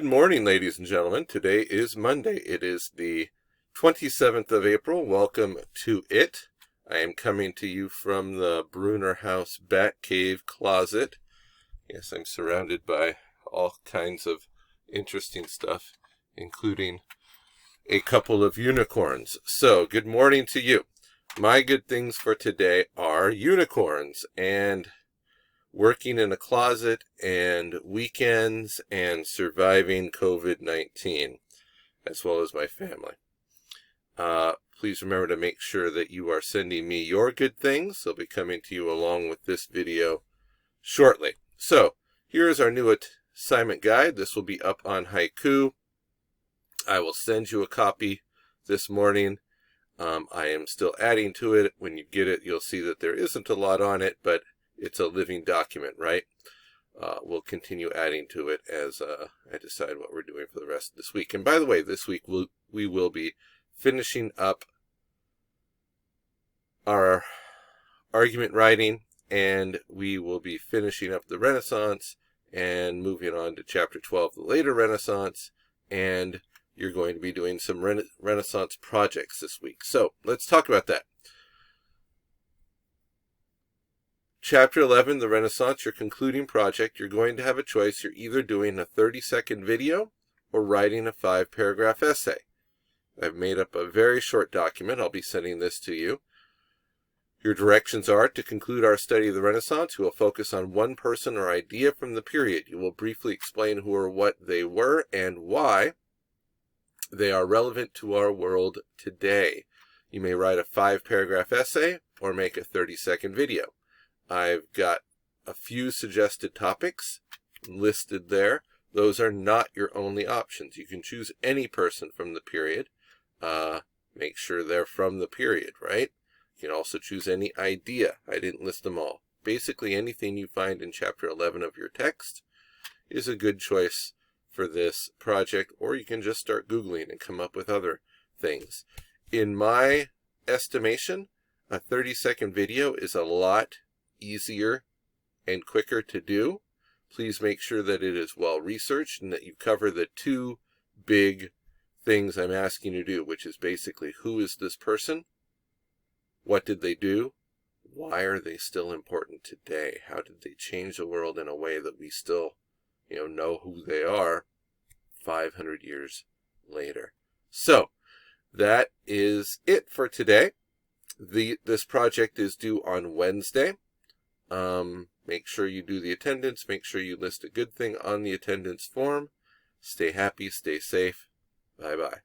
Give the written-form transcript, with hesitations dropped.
Good morning, ladies and gentlemen. Today is Monday. It is the 27th of April. Welcome to it. I am coming to you from the Bruner House Batcave closet. Yes, I'm surrounded by all kinds of interesting stuff, including a couple of unicorns. So, good morning to you. My good things for today are unicorns and working in a closet and weekends and surviving COVID-19, as well as my family. Please remember to make sure that you are sending me your good things. They'll be coming to you along with this video shortly. So, here is our new assignment guide. This will be up on Haiku. I will send you a copy this morning. I am still adding to it. When you get it, you'll see that there isn't a lot on it, but it's a living document, right? We'll continue adding to it as I decide what we're doing for the rest of this week. And by the way, this week we will be finishing up our argument writing, and we will be finishing up the Renaissance and moving on to chapter 12, the later Renaissance, and you're going to be doing some Renaissance projects this week. So let's talk about that. Chapter 11, the Renaissance, your concluding project. You're going to have a choice. You're either doing a 30-second video or writing a 5-paragraph essay. I've made up a very short document. I'll be sending this to you. Your directions are to conclude our study of the Renaissance. You will focus on one person or idea from the period. You will briefly explain who or what they were and why they are relevant to our world today. You may write a 5-paragraph essay or make a 30-second video. I've got a few suggested topics listed there. Those are not your only options. You can choose any person from the period. Make sure they're from the period, right? You can also choose any idea. I didn't list them all. Basically, anything you find in chapter 11 of your text is a good choice for this project, or you can just start Googling and come up with other things. In my estimation, a 30-second video is a lot easier and quicker to do. Please make sure that it is well researched and that you cover the two big things I'm asking you to do, which is basically, who is this person? What did they do? Why are they still important today? How did they change the world in a way that we still, know who they are 500 years later? So, that is it for today. This project is due on Wednesday. Make sure you do the attendance. Make sure you list a good thing on the attendance form. Stay happy, stay safe. Bye-bye.